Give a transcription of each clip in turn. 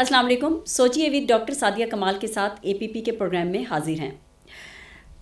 السلام علیکم. سوچیے ود ڈاکٹر سعدیہ کمال کے ساتھ اے پی پی کے پروگرام میں حاضر ہیں.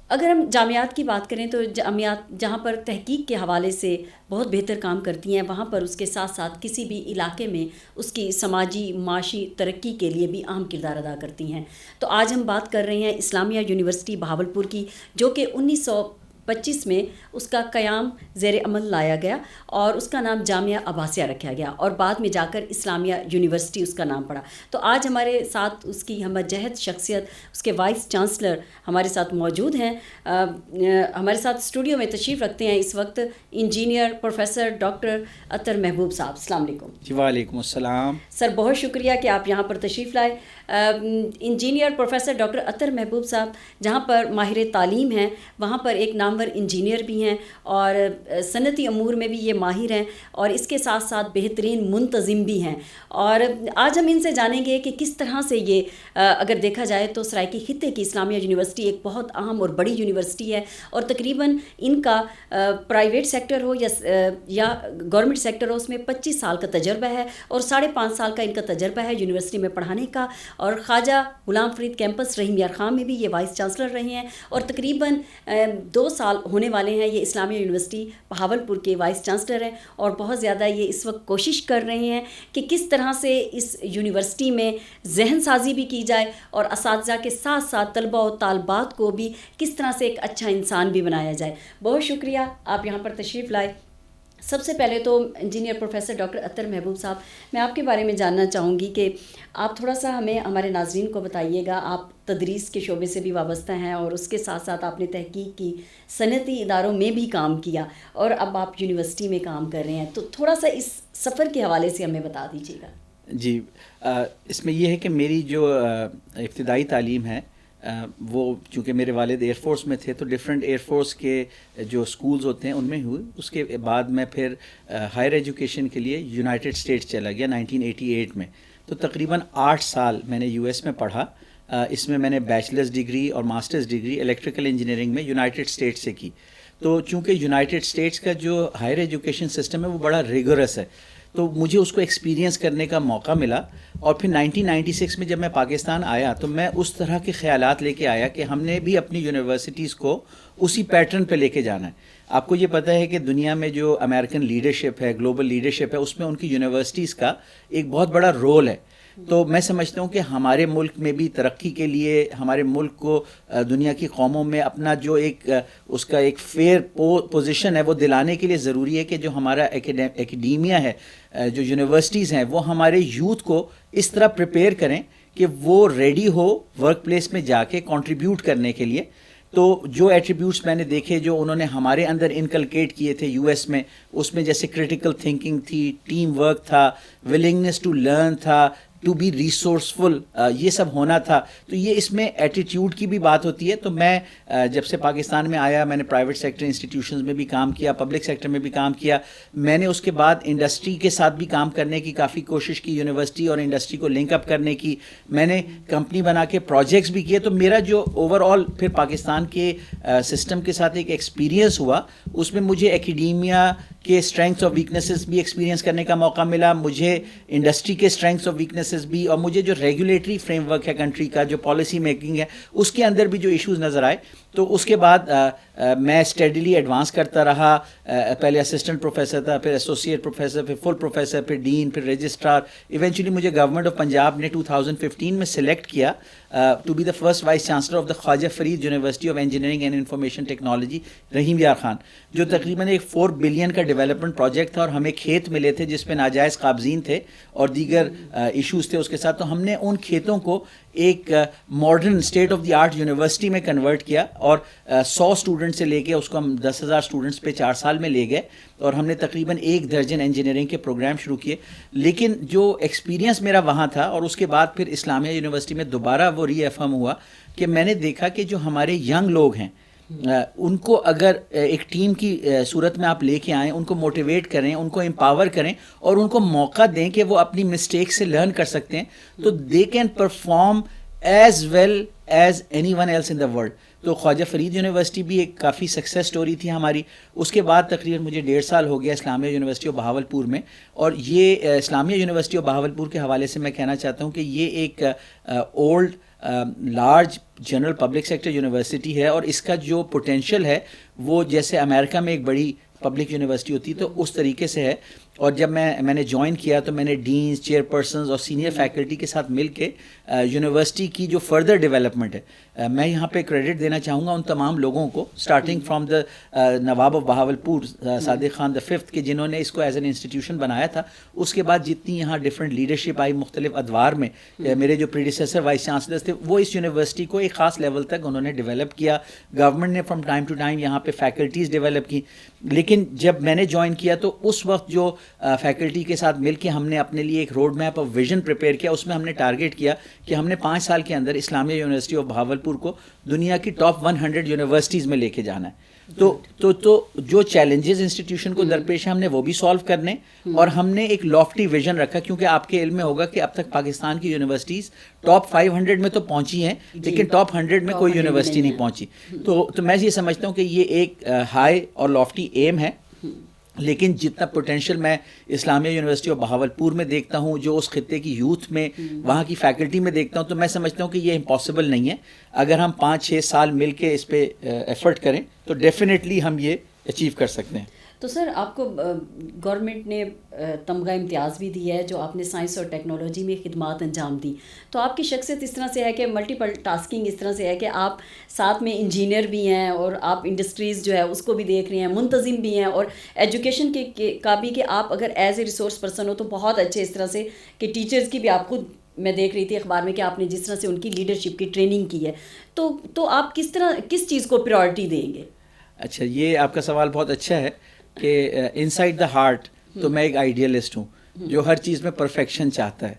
اگر ہم جامعات کی بات کریں تو جامعات جہاں پر تحقیق کے حوالے سے بہت بہتر کام کرتی ہیں، وہاں پر اس کے ساتھ ساتھ کسی بھی علاقے میں اس کی سماجی معاشی ترقی کے لیے بھی اہم کردار ادا کرتی ہیں. تو آج ہم بات کر رہے ہیں اسلامیہ یونیورسٹی بہاولپور کی، جو کہ 1925 میں اس کا قیام زیر عمل لایا گیا اور اس کا نام جامعہ عباسیہ رکھا گیا اور بعد میں جا کر اسلامیہ یونیورسٹی اس کا نام پڑا. تو آج ہمارے ساتھ اس کی ہم جہد شخصیت، اس کے وائس چانسلر ہمارے ساتھ موجود ہیں. ہمارے ساتھ اسٹوڈیو میں تشریف رکھتے ہیں اس وقت انجینئر پروفیسر ڈاکٹر اطہر محبوب صاحب. السلام علیکم. جی وعلیکم السلام سر. بہت شکریہ کہ آپ یہاں پر تشریف لائے. انجینئر پروفیسر ڈاکٹر اطہر محبوب صاحب جہاں پر ماہر تعلیم ہیں، وہاں پر ایک نامور انجینئر بھی ہیں اور صنعتی امور میں بھی یہ ماہر ہیں اور اس کے ساتھ ساتھ بہترین منتظم بھی ہیں. اور آج ہم ان سے جانیں گے کہ کس طرح سے یہ اگر دیکھا جائے تو سرائیکی خطے کی اسلامیہ یونیورسٹی ایک بہت اہم اور بڑی یونیورسٹی ہے اور تقریباً ان کا پرائیویٹ سیکٹر ہو یا گورنمنٹ سیکٹر ہو، اس میں 25 سال کا تجربہ ہے اور 5.5 سال کا ان کا تجربہ ہے یونیورسٹی میں پڑھانے کا. اور خواجہ غلام فرید کیمپس رحیم یار خان میں بھی یہ وائس چانسلر رہے ہیں اور تقریباً 2 سال ہونے والے ہیں یہ اسلامیہ یونیورسٹی بہاولپور کے وائس چانسلر ہیں. اور بہت زیادہ یہ اس وقت کوشش کر رہے ہیں کہ کس طرح سے اس یونیورسٹی میں ذہن سازی بھی کی جائے اور اساتذہ کے ساتھ ساتھ طلباء و طالبات کو بھی کس طرح سے ایک اچھا انسان بھی بنایا جائے. بہت شکریہ آپ یہاں پر تشریف لائے. سب سے پہلے تو انجینئر پروفیسر ڈاکٹر اطہر محبوب صاحب، میں آپ کے بارے میں جاننا چاہوں گی کہ آپ تھوڑا سا ہمیں ہمارے ناظرین کو بتائیے گا. آپ تدریس کے شعبے سے بھی وابستہ ہیں اور اس کے ساتھ ساتھ آپ نے تحقیق کی، صنعتی اداروں میں بھی کام کیا اور اب آپ یونیورسٹی میں کام کر رہے ہیں. تو تھوڑا سا اس سفر کے حوالے سے ہمیں بتا دیجیے گا. جی اس میں یہ ہے کہ میری جو ابتدائی تعلیم ہے وہ چونکہ میرے والد ایئر فورس میں تھے تو ڈفرینٹ ایئر فورس کے جو اسکولز ہوتے ہیں ان میں ہوئی. اس کے بعد میں پھر ہائر ایجوکیشن کے لیے یونائٹڈ اسٹیٹس چلا گیا 1988 میں. تو تقریباً 8 سال میں نے یو ایس میں پڑھا. اس میں میں نے بیچلرز ڈگری اور ماسٹرز ڈگری الیکٹریکل انجینئرنگ میں یونائٹڈ اسٹیٹس سے کی. تو چونکہ یونائٹڈ اسٹیٹس کا جو ہائر ایجوکیشن سسٹم ہے وہ بڑا ریگورس ہے، تو مجھے اس کو ایکسپیرینس کرنے کا موقع ملا. اور پھر 1996 میں جب میں پاکستان آیا تو میں اس طرح کے خیالات لے کے آیا کہ ہم نے بھی اپنی یونیورسٹیز کو اسی پیٹرن پہ لے کے جانا ہے. آپ کو یہ پتہ ہے کہ دنیا میں جو امریکن لیڈرشپ ہے، گلوبل لیڈرشپ ہے، اس میں ان کی یونیورسٹیز کا ایک بہت بڑا رول ہے. تو میں سمجھتا ہوں کہ ہمارے ملک میں بھی ترقی کے لیے ہمارے ملک کو دنیا کی قوموں میں اپنا جو ایک اس کا ایک فیئر پوزیشن ہے وہ دلانے کے لیے ضروری ہے کہ جو ہمارا ایکیڈیمیا ہے، جو یونیورسٹیز ہیں، وہ ہمارے یوتھ کو اس طرح پریپیئر کریں کہ وہ ریڈی ہو ورک پلیس میں جا کے کنٹریبیوٹ کرنے کے لیے. تو جو ایٹریبیوٹس میں نے دیکھے جو انہوں نے ہمارے اندر انکلکیٹ کیے تھے یو ایس میں، اس میں جیسے کریٹیکل تھنکنگ تھی، ٹیم ورک تھا، ولنگنیس ٹو لرن تھا، ٹو بی ریسورسفل، یہ سب ہونا تھا. تو یہ اس میں ایٹیٹیوڈ کی بھی بات ہوتی ہے. تو میں جب سے پاکستان میں آیا میں نے پرائیویٹ سیکٹر انسٹیٹیوشنز میں بھی کام کیا، پبلک سیکٹر میں بھی کام کیا. میں نے اس کے بعد انڈسٹری کے ساتھ بھی کام کرنے کی کافی کوشش کی، یونیورسٹی اور انڈسٹری کو لنک اپ کرنے کی. میں نے کمپنی بنا کے پروجیکٹس بھی کیے. تو میرا جو اوور آل پھر پاکستان کے سسٹم کے ساتھ ایک ایکسپیرینس ہوا، اس میں مجھے ایکیڈیمیا کے اسٹرینگس اور ویکنیسز بھی ایکسپیرینس کرنے کا موقع ملا، مجھے انڈسٹری کے اسٹرینگس اور ویکنیسز بھی، اور مجھے جو ریگولیٹری فریم ورک ہے کنٹری کا، جو پالیسی میکنگ ہے، اس کے اندر بھی جو ایشوز نظر آئے. تو اس کے بعد میں اسٹڈیلی ایڈوانس کرتا رہا. پہلے اسسٹنٹ پروفیسر تھا، پھر ایسوسیٹ پروفیسر، پھر فل پروفیسر، پھر ڈین، پھر رجسٹرار. ایونچولی مجھے گورنمنٹ آف پنجاب نے 2015 میں سلیکٹ کیا to be the first vice chancellor of the Khwaja Farid university of engineering and information technology Rahim Yar Khan, جو تقریباً ایک 4 بلین کا ڈیولپمنٹ پروجیکٹ تھا. اور ہمیں کھیت ملے تھے جس پہ ناجائز قابضین تھے اور دیگر ایشوز تھے اس کے ساتھ. تو ہم نے ان کھیتوں کو ایک modern state of the art university میں کنورٹ کیا اور 100 اسٹوڈنٹ سے لے کے اس کو ہم 10,000 اسٹوڈنٹس پہ 4 سال میں لے گئے اور ہم نے تقریباً 1 درجن انجینئرنگ کے پروگرام شروع کیے. لیکن جو ایکسپیرینس میرا وہاں تھا اور اس کے بعد پھر اسلامیہ یونیورسٹی میں دوبارہ وہ ری ایفرم ہوا کہ میں نے دیکھا کہ جو ہمارے ینگ لوگ ہیں ان کو اگر ایک ٹیم کی صورت میں آپ لے کے آئیں، ان کو موٹیویٹ کریں، ان کو امپاور کریں اور ان کو موقع دیں کہ وہ اپنی مسٹیک سے لرن کر سکتے ہیں، تو they can perform as well as anyone else in the world. تو خواجہ فرید یونیورسٹی بھی ایک کافی سکسیس سٹوری تھی ہماری. اس کے بعد تقریباً مجھے 1.5 سال ہو گیا اسلامیہ یونیورسٹی آف بہاولپور میں. اور یہ اسلامیہ یونیورسٹی آف بہاولپور کے حوالے سے میں کہنا چاہتا ہوں کہ یہ ایک old large general public sector university ہے, اور اس کا جو پوٹینشیل ہے وہ جیسے امریکہ میں ایک بڑی پبلک یونیورسٹی ہوتی تو اس طریقے سے ہے. اور جب میں نے جوائن کیا تو میں نے ڈینز, چیئر پرسنز اور سینئر فیکلٹی کے ساتھ مل کے یونیورسٹی کی جو فردر ڈیولپمنٹ ہے, میں یہاں پہ کریڈٹ دینا چاہوں گا ان تمام لوگوں کو, starting from the Nawab of Bahawalpur Sadiq Khan the fifth, کہ جنہوں نے اس کو ایز این انسٹیٹیوشن بنایا تھا. اس کے بعد جتنی یہاں ڈفرینٹ لیڈرشپ آئی مختلف ادوار میں, میرے جو پریڈیسیسر وائس چانسلرز تھے وہ اس یونیورسٹی کو ایک خاص لیول تک انہوں نے ڈیولپ کیا. گورنمنٹ نے فرام ٹائم ٹو ٹائم یہاں پہ فیکلٹیز ڈیولپ کی. لیکن جب میں نے جوائن کیا تو اس وقت جو فیکلٹی کے ساتھ مل کے ہم نے اپنے لیے ایک روڈ میپ اور ویژن پریپیئر کیا. اس میں ہم نے ٹارگیٹ کیا کہ ہم نے 5 سال کے اندر اسلامیہ یونیورسٹی آف بہاولپور کو دنیا کی ٹاپ 100 یونیورسٹیز میں لے کے جانا ہے. تو جو چیلنجز انسٹیٹیوشن کو درپیش ہیں ہم نے وہ بھی سالو کرنے, اور ہم نے ایک لافٹی ویژن رکھا, کیونکہ آپ کے علم میں ہوگا کہ اب تک پاکستان کی یونیورسٹیز ٹاپ 500 میں تو پہنچی ہیں لیکن ٹاپ 100 میں کوئی یونیورسٹی نہیں پہنچی. تو میں یہ سمجھتا ہوں کہ یہ ایک ہائی اور لافٹی ایم ہے, لیکن جتنا پوٹینشیل میں اسلامیہ یونیورسٹی آف بہاولپور میں دیکھتا ہوں, جو اس خطے کی یوتھ میں وہاں کی فیکلٹی میں دیکھتا ہوں, تو میں سمجھتا ہوں کہ یہ امپاسبل نہیں ہے. اگر ہم 5-6 سال مل کے اس پہ ایفرٹ کریں تو ڈیفینیٹلی ہم یہ اچیو کر سکتے ہیں. تو سر آپ کو گورنمنٹ نے تمغہ امتیاز بھی دیا ہے جو آپ نے سائنس اور ٹیکنالوجی میں خدمات انجام دی, تو آپ کی شخصیت اس طرح سے ہے کہ ملٹیپل ٹاسکنگ اس طرح سے ہے کہ آپ ساتھ میں انجینئر بھی ہیں اور آپ انڈسٹریز جو ہے اس کو بھی دیکھ رہے ہیں, منتظم بھی ہیں, اور ایجوکیشن کا بھی کہ آپ اگر as a resource person who تو بہت اچھے اس طرح سے کہ ٹیچرز کی بھی آپ خود میں دیکھ رہی تھی اخبار میں کہ آپ نے جس طرح سے ان کی لیڈرشپ کی ٹریننگ کی ہے, تو آپ کس چیز کو پریورٹی دیں گے؟ اچھا, یہ آپ کا سوال بہت اچھا ہے کہ انسائڈ دا ہارٹ تو میں ایک آئیڈیلسٹ ہوں جو ہر چیز میں پرفیکشن چاہتا ہے,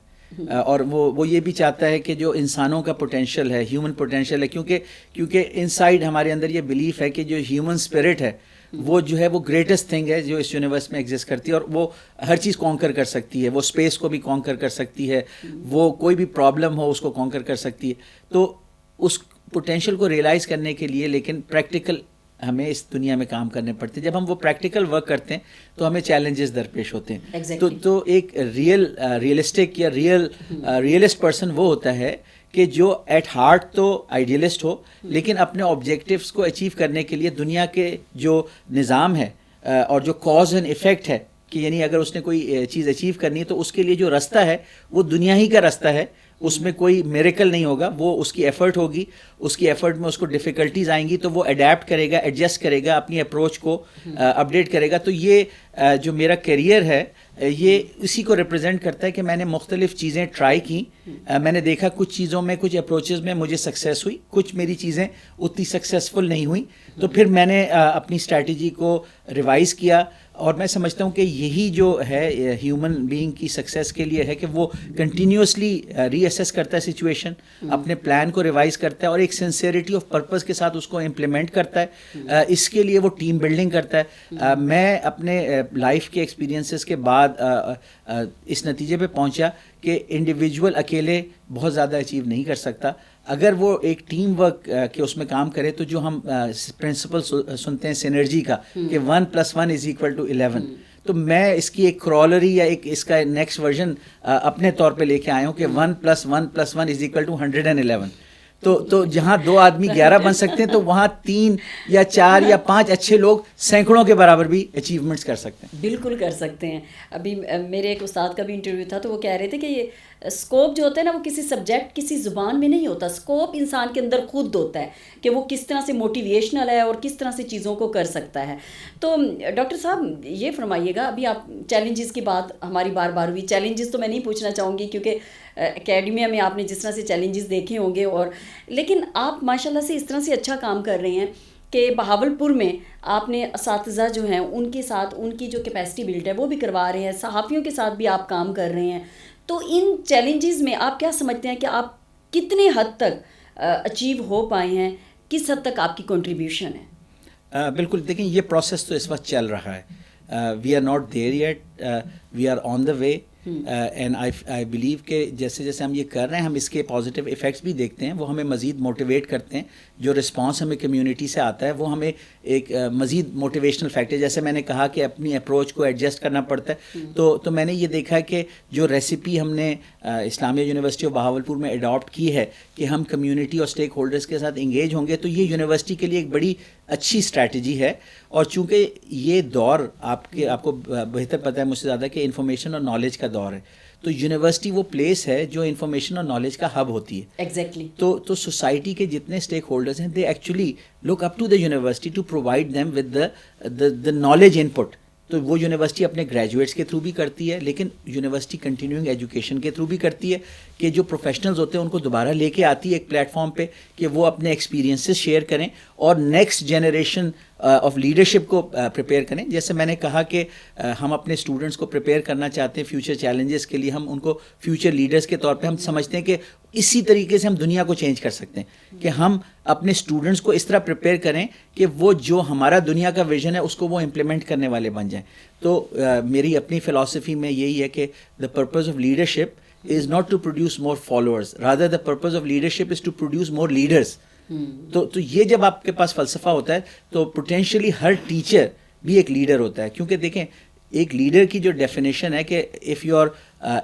اور وہ یہ بھی چاہتا ہے کہ جو انسانوں کا پوٹینشیل ہے, ہیومن پوٹینشیل ہے, کیونکہ انسائڈ ہمارے اندر یہ بلیف ہے کہ جو ہیومن اسپرٹ ہے وہ جو ہے وہ گریٹسٹ تھنگ ہے جو اس یونیورس میں ایگزسٹ کرتی ہے, اور وہ ہر چیز کانکر کر سکتی ہے, وہ اسپیس کو بھی کانکر کر سکتی ہے, وہ کوئی بھی پرابلم ہو اس کو کانکر کر سکتی ہے. تو اس پوٹینشیل کو ریئلائز کرنے کے لیے لیکن پریکٹیکل ہمیں اس دنیا میں کام کرنے پڑتے ہیں. جب ہم وہ پریکٹیکل ورک کرتے ہیں تو ہمیں چیلنجز درپیش ہوتے ہیں. تو ایک ریئلسٹک یا ریئلسٹ پرسن وہ ہوتا ہے کہ جو ایٹ ہارٹ تو آئیڈیلسٹ ہو, لیکن اپنے آبجیکٹیوس کو اچیو کرنے کے لیے دنیا کے جو نظام ہے اور جو کاز اینڈ ایفیکٹ ہے, کہ یعنی اگر اس نے کوئی چیز اچیو کرنی ہے تو اس کے لیے جو رستہ ہے وہ دنیا ہی کا رستہ ہے, اس میں کوئی میریکل نہیں ہوگا, وہ اس کی ایفرٹ ہوگی, اس کی ایفرٹ میں اس کو ڈیفیکلٹیز آئیں گی تو وہ اڈیپٹ کرے گا, ایڈجسٹ کرے گا, اپنی اپروچ کو اپڈیٹ کرے گا. تو یہ جو میرا کیریئر ہے یہ اسی کو ریپرزینٹ کرتا ہے کہ میں نے مختلف چیزیں ٹرائی کی, میں نے دیکھا کچھ چیزوں میں, کچھ اپروچز میں مجھے سکسیس ہوئی, کچھ میری چیزیں اتنی سکسیسفل نہیں ہوئیں, تو پھر میں نے اپنی اسٹریٹجی کو ریوائز کیا. اور میں سمجھتا ہوں کہ یہی جو ہے ہیومن بینگ کی سکسیس کے لیے ہے کہ وہ کنٹینیوسلی ری اسیس کرتا ہے سچویشن, اپنے پلان کو ریوائز کرتا ہے اور ایک سنسیئرٹی آف پرپز کے ساتھ اس کو امپلیمنٹ کرتا ہے. اس کے لیے وہ ٹیم بلڈنگ کرتا ہے. میں اپنے لائف کے ایکسپیرینسز کے بعد اس نتیجے پہ پہنچا کہ انڈیویجول اکیلے بہت زیادہ اچیو نہیں کر سکتا. اگر وہ ایک ٹیم ورک کے اس میں کام کرے تو جو ہم پرنسپل سنتے ہیں سینرجی کا کہ 1+1=11, تو میں اس کی ایک کرولری یا ایک اس کا نیکسٹ ورژن اپنے طور پہ لے کے آیا ہوں کہ 1+1+1=111. تو جہاں 2 آدمی 11 بن سکتے ہیں تو وہاں 3 یا 4 یا 5 اچھے لوگ سینکڑوں کے برابر بھی اچیومنٹس کر سکتے ہیں. بالکل کر سکتے ہیں. ابھی میرے ایک استاد کا بھی انٹرویو تھا تو وہ کہہ رہے تھے کہ یہ اسکوپ جو ہوتا ہے نا وہ کسی سبجیکٹ کسی زبان میں نہیں ہوتا, اسکوپ انسان کے اندر خود ہوتا ہے کہ وہ کس طرح سے موٹیویشنل ہے اور کس طرح سے چیزوں کو کر سکتا ہے. تو ڈاکٹر صاحب یہ فرمائیے گا, ابھی آپ چیلنجز کی بات ہماری بار بار ہوئی, چیلنجز تو میں نہیں پوچھنا چاہوں گی کیونکہ اکیڈمیا میں آپ نے جس طرح سے چیلنجز دیکھے ہوں گے, اور لیکن آپ ماشاءاللہ سے اس طرح سے اچھا کام کر رہے ہیں کہ بہاولپور میں آپ نے اساتذہ جو ہیں ان کے ساتھ ان کی جو کیپیسٹی بلڈ ہے وہ بھی کروا رہے ہیں, صحافیوں کے ساتھ بھی آپ کام کر رہے ہیں. تو ان چیلنجز میں آپ کیا سمجھتے ہیں کہ آپ کتنے حد تک اچیو ہو پائے ہیں, کس حد تک آپ کی کنٹریبیوشن ہے؟ بالکل, دیکھیں یہ پروسیس تو اس وقت چل رہا ہے. We are not there yet, we are on the way. And I believe کہ جیسے جیسے ہم یہ کر رہے ہیں ہم اس کے پازیٹیو ایفیکٹس بھی دیکھتے ہیں, وہ ہمیں مزید موٹیویٹ کرتے ہیں. جو رسپانس ہمیں کمیونٹی سے آتا ہے وہ ہمیں ایک مزید موٹیویشنل فیکٹر, جیسے میں نے کہا کہ اپنی اپروچ کو ایڈجسٹ کرنا پڑتا ہے. تو میں نے یہ دیکھا کہ جو ریسیپی ہم نے اسلامیہ یونیورسٹی آف بہاولپور میں اڈاپٹ کی ہے کہ ہم کمیونٹی اور اسٹیک ہولڈرس کے ساتھ انگیج ہوں گے, تو یہ یونیورسٹی کے لیے ایک بڑی اچھی اسٹریٹجی ہے. اور چونکہ یہ دور آپ کو بہتر پتہ ہے مجھ سے زیادہ کہ انفارمیشن اور نالج کا دور ہے, تو یونیورسٹی وہ پلیس ہے جو انفارمیشن اور نالج کا ہب ہوتی ہے. ایگزیکٹلی. تو سوسائٹی کے جتنے اسٹیک ہولڈرز ہیں they actually look up to the university to provide them with the knowledge input. تو وہ یونیورسٹی اپنے گریجویٹس کے تھرو بھی کرتی ہے, لیکن یونیورسٹی کنٹینیوئنگ ایجوکیشن کے تھرو بھی کرتی ہے کہ جو پروفیشنلز ہوتے ہیں ان کو دوبارہ لے کے آتی ہے ایک پلیٹ فارم پہ کہ وہ اپنے ایکسپیرینسز شیئر کریں اور نیکسٹ جنریشن آف لیڈرشپ کو پریپیئر کریں. جیسے میں نے کہا کہ ہم اپنے اسٹوڈنٹس کو پریپیئر کرنا چاہتے ہیں فیوچر چیلنجز کے لیے, ہم ان کو فیوچر لیڈرس کے طور پہ ہم سمجھتے ہیں کہ اسی طریقے سے ہم دنیا کو چینج کر سکتے ہیں کہ ہم اپنے اسٹوڈنٹس کو اس طرح پریپیئر کریں کہ وہ جو ہمارا دنیا کا ویژن ہے اس کو وہ امپلیمنٹ کرنے والے بن جائیں. تو میری اپنی فلاسفی میں یہی ہے کہ دا purpose of leadership is not to produce more followers, rather the purpose of leadership is to produce more leaders. تو یہ جب آپ کے پاس فلسفہ ہوتا ہے تو پوٹینشلی ہر ٹیچر بھی ایک لیڈر ہوتا ہے, کیونکہ دیکھیں ایک لیڈر کی جو ڈیفینیشن ہے کہ if your